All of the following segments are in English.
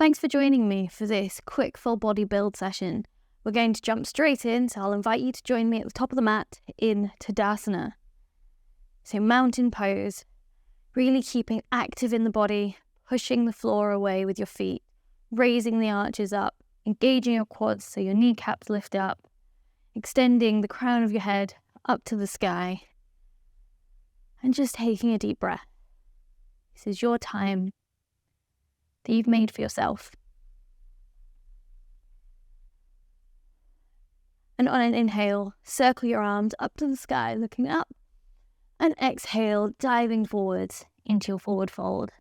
Thanks for joining me for this quick full body build session. We're going to jump straight in, so I'll invite you to join me at the top of the mat in Tadasana. So mountain pose, really keeping active in the body, pushing the floor away with your feet, raising the arches up, engaging your quads so your kneecaps lift up, extending the crown of your head up to the sky, and just taking a deep breath. This is your time that you've made for yourself. And on an inhale, circle your arms up to the sky, looking up. And exhale, diving forwards into your forward fold.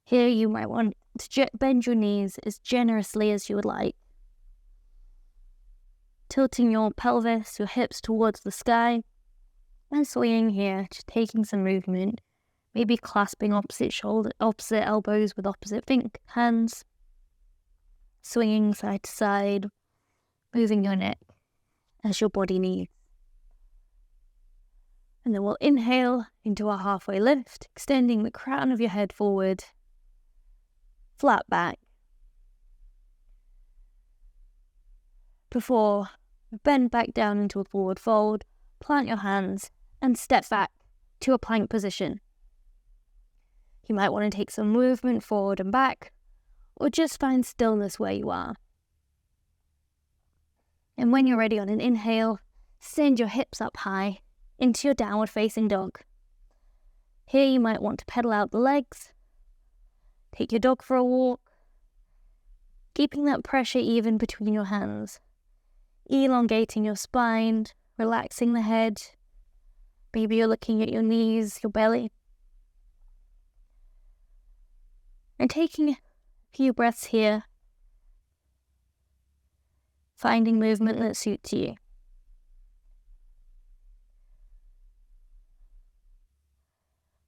Here you might want to bend your knees as generously as you would like. Tilting your pelvis, your hips towards the sky. And swaying here, just taking some movement. Maybe clasping opposite elbows with opposite hands. Swinging side to side. Moving your neck as your body needs. And then we'll inhale into a halfway lift, extending the crown of your head forward, flat back. Before bend back down into a forward fold, plant your hands and step back to a plank position. You might want to take some movement forward and back, or just find stillness where you are. And when you're ready on an inhale, send your hips up high into your downward facing dog. Here you might want to pedal out the legs, take your dog for a walk, keeping that pressure even between your hands, elongating your spine, relaxing the head. Maybe you're looking at your knees, your belly. And taking a few breaths here, finding movement that suits you.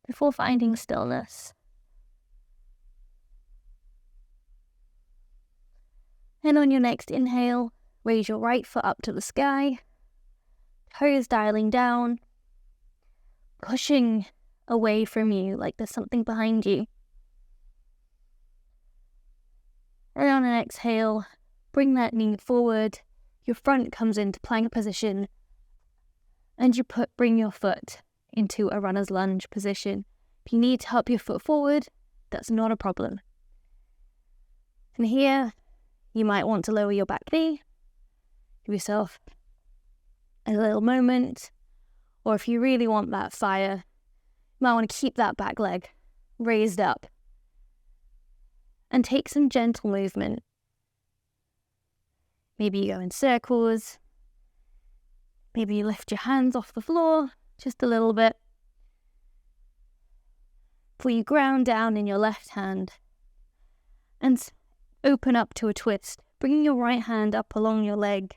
Before finding stillness. And on your next inhale, raise your right foot up to the sky, toes dialing down, pushing away from you like there's something behind you. And on an exhale, bring that knee forward, your front comes into plank position, and you bring your foot into a runner's lunge position. If you need to help your foot forward, that's not a problem. And here, you might want to lower your back knee, give yourself a little moment, or if you really want that fire, you might want to keep that back leg raised up and take some gentle movement. Maybe you go in circles, maybe you lift your hands off the floor just a little bit. Before you ground down in your left hand and open up to a twist, bringing your right hand up along your leg,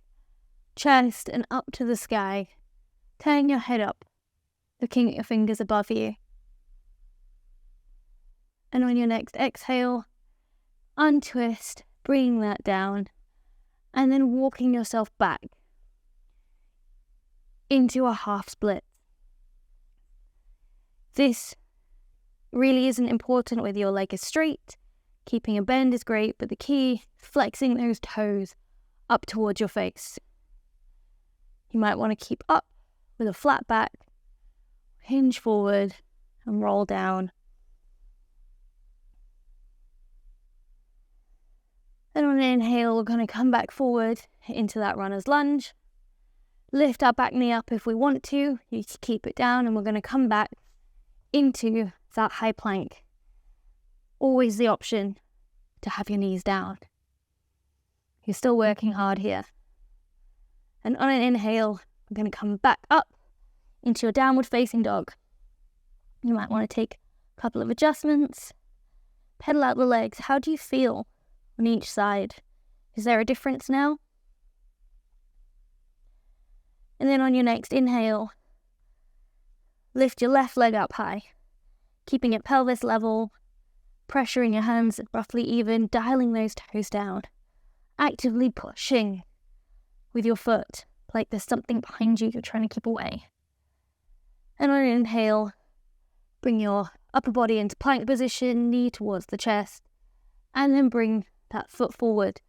chest and up to the sky, turning your head up, looking at your fingers above you. And on your next exhale, untwist, bringing that down, and then walking yourself back into a half split. This really isn't important whether your leg is straight. Keeping a bend is great, but the key, flexing those toes up towards your face. You might want to keep up with a flat back, hinge forward, and roll down. And on an inhale, we're going to come back forward into that runner's lunge. Lift our back knee up if we want to. You can keep it down, and we're going to come back into that high plank. Always the option to have your knees down. You're still working hard here. And on an inhale, we're going to come back up into your downward facing dog. You might want to take a couple of adjustments. Pedal out the legs. How do you feel on each side? Is there a difference now? And then on your next inhale, lift your left leg up high, keeping it pelvis level, pressuring your hands roughly even, dialing those toes down, actively pushing with your foot like there's something behind you you're trying to keep away. And on an inhale, bring your upper body into plank position, knee towards the chest, and then bring that foot forward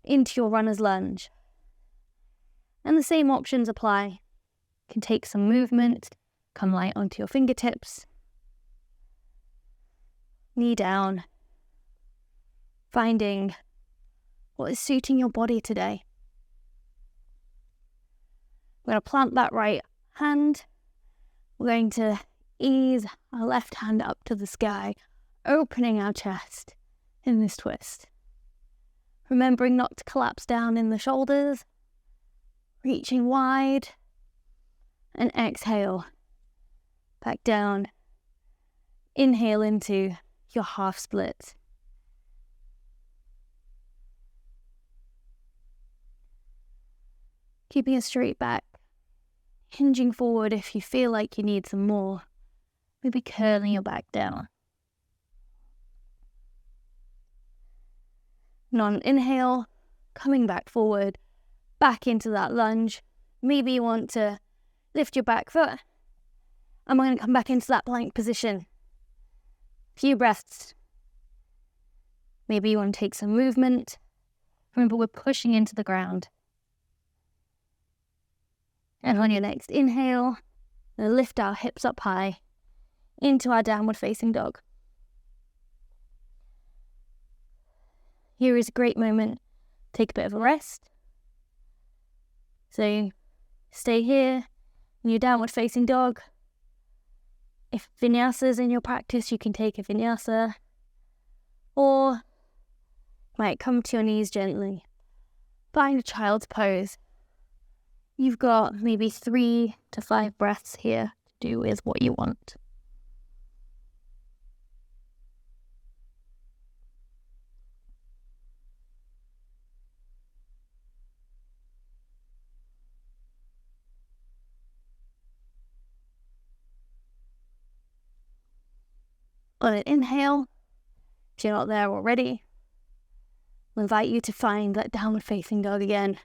into your runner's lunge. And the same options apply. You can take some movement, come light onto your fingertips, knee down, finding what is suiting your body today. We're going to plant that right hand. We're going to ease our left hand up to the sky, opening our chest in this twist. Remembering not to collapse down in the shoulders, reaching wide, and exhale back down. Inhale into your half split. Keeping a straight back, hinging forward if you feel like you need some more, maybe curling your back down. And on an inhale, coming back forward, back into that lunge. Maybe you want to lift your back foot, and we're going to come back into that plank position. Few breaths. Maybe you want to take some movement. Remember, we're pushing into the ground. And on your next inhale, we'll lift our hips up high into our downward facing dog. Here is a great moment. Take a bit of a rest. So stay here in your downward facing dog. If Vinyasa is in your practice, you can take a Vinyasa. Or you might come to your knees gently. Find a child's pose. You've got maybe 3 to 5 breaths here to do with what you want. On an inhale, if you're not there already, I'll invite you to find that downward facing dog again.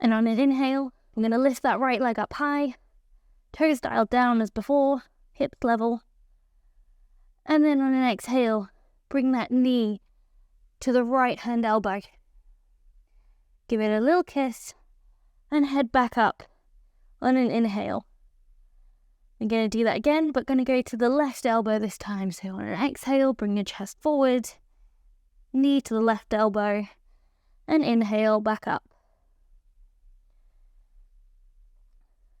And on an inhale, I'm going to lift that right leg up high, toes dialed down as before, hips level. And then on an exhale, bring that knee to the right hand elbow. Give it a little kiss and head back up on an inhale. I'm going to do that again, but going to go to the left elbow this time. So on an exhale, bring your chest forward, knee to the left elbow, and inhale back up.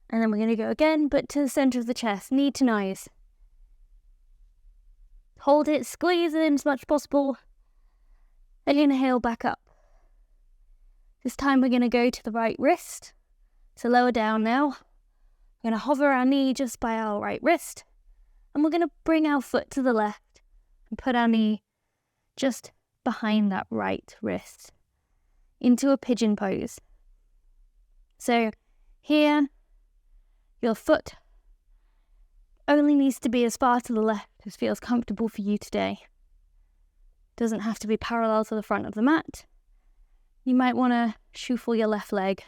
And then we're going to go again, but to the center of the chest, knee to nose. Hold it, squeeze it in as much as possible, and inhale back up. This time we're going to go to the right wrist, so lower down now. We're going to hover our knee just by our right wrist, and we're going to bring our foot to the left and put our knee just behind that right wrist into a pigeon pose. So here, your foot only needs to be as far to the left as feels comfortable for you today. Doesn't have to be parallel to the front of the mat. You might want to shuffle your left leg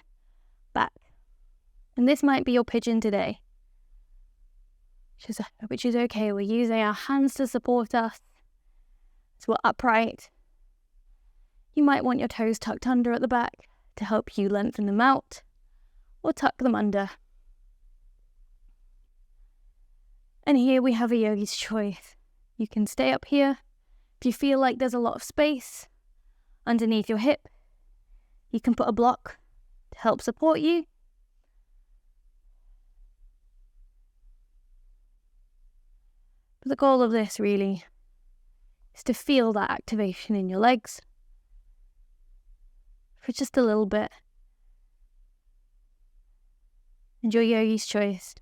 back. And this might be your pigeon today, which is okay. We're using our hands to support us. So we're upright. You might want your toes tucked under at the back to help you lengthen them out, or tuck them under. And here we have a yogi's choice. You can stay up here. If you feel like there's a lot of space underneath your hip, you can put a block to help support you. But the goal of this really is to feel that activation in your legs for just a little bit. And your yogi's choice.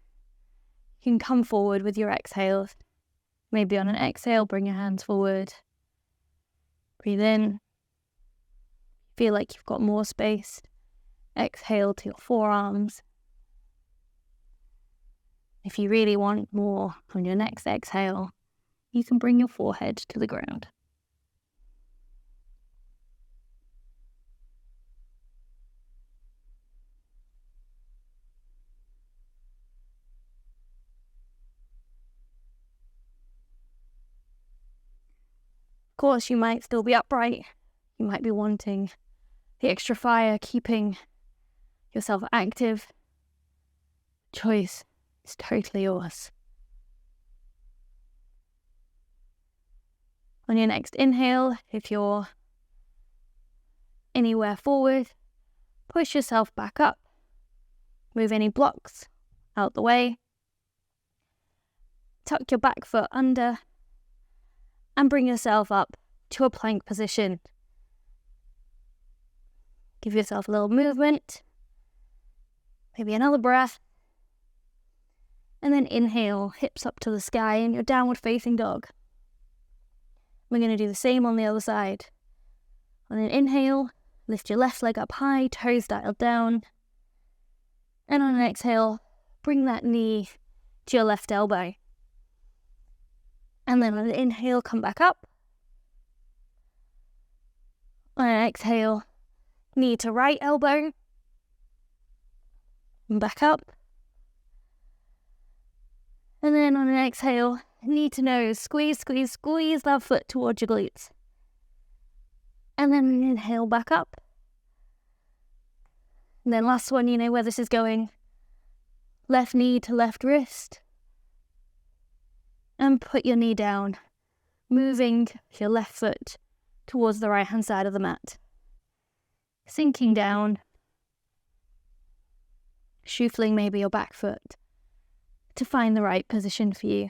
You can come forward with your exhales. Maybe on an exhale, bring your hands forward. Breathe in. Feel like you've got more space. Exhale to your forearms. If you really want more on your next exhale, you can bring your forehead to the ground. Of course, you might still be upright. You might be wanting the extra fire, keeping yourself active. Choice is totally yours. On your next inhale, if you're anywhere forward, push yourself back up. Move any blocks out the way. Tuck your back foot under and bring yourself up to a plank position. Give yourself a little movement, maybe another breath, and then inhale, hips up to the sky in your downward facing dog. We're going to do the same on the other side. On an inhale, lift your left leg up high, toes dialed down. And on an exhale, bring that knee to your left elbow. And then on an inhale, come back up. On an exhale, knee to right elbow. And back up. And then on an exhale, knee to nose, squeeze, squeeze, squeeze that foot towards your glutes. And then inhale back up. And then last one, you know where this is going. Left knee to left wrist. And put your knee down, moving your left foot towards the right hand side of the mat. Sinking down, shuffling maybe your back foot to find the right position for you.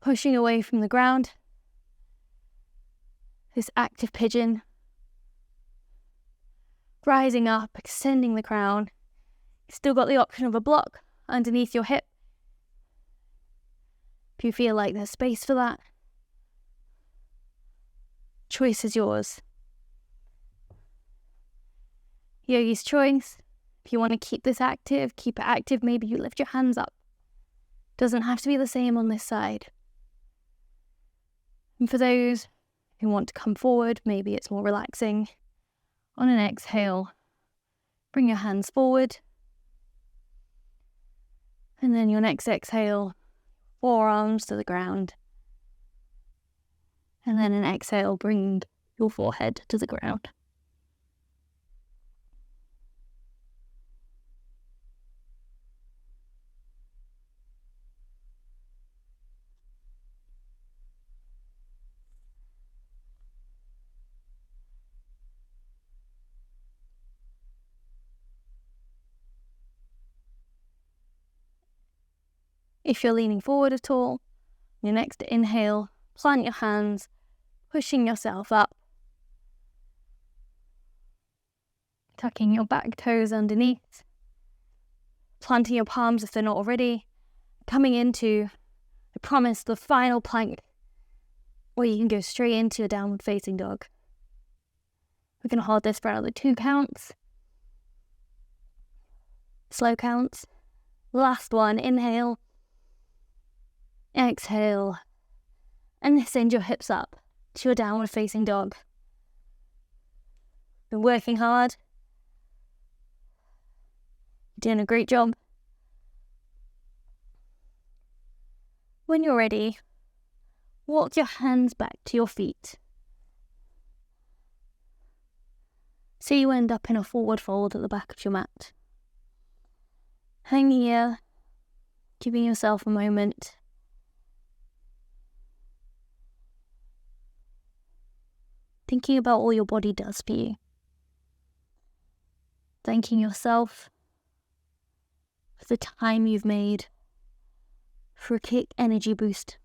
Pushing away from the ground, this active pigeon. Rising up, extending the crown. You've still got the option of a block underneath your hip. If you feel like there's space for that, choice is yours. Yogi's choice. If you want to keep this active, keep it active. Maybe you lift your hands up. Doesn't have to be the same on this side. And for those who want to come forward, maybe it's more relaxing. On an exhale, bring your hands forward. And then your next exhale, forearms to the ground. And then an exhale, bring your forehead to the ground. If you're leaning forward at all, your next inhale, plant your hands, pushing yourself up. Tucking your back toes underneath. Planting your palms if they're not already. Coming into, I promise, the final plank, where you can go straight into a downward facing dog. We're going to hold this for another 2 counts. Slow counts. Last one, inhale. Exhale, and send your hips up to a downward facing dog. Been working hard. You're doing a great job. When you're ready, walk your hands back to your feet. So you end up in a forward fold at the back of your mat. Hang here, giving yourself a moment. Thinking about all your body does for you. Thanking yourself for the time you've made for a kick energy boost.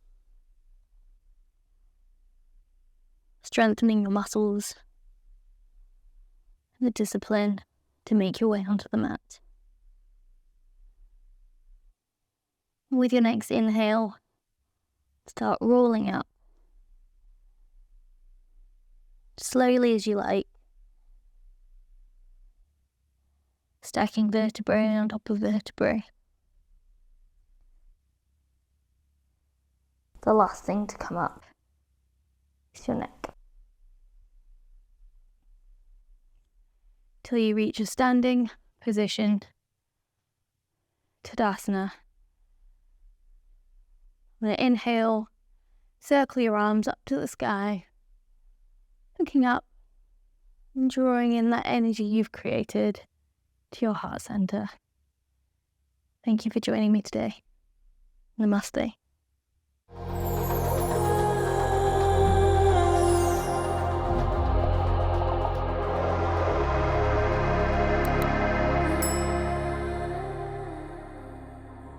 Strengthening your muscles and the discipline to make your way onto the mat. With your next inhale, start rolling up. Slowly as you like. Stacking vertebrae on top of vertebrae. The last thing to come up is your neck. Till you reach a standing position, Tadasana. I'm going to inhale, Circle your arms up to the sky, looking up and drawing in that energy you've created to your heart center. Thank you for joining me today. Namaste.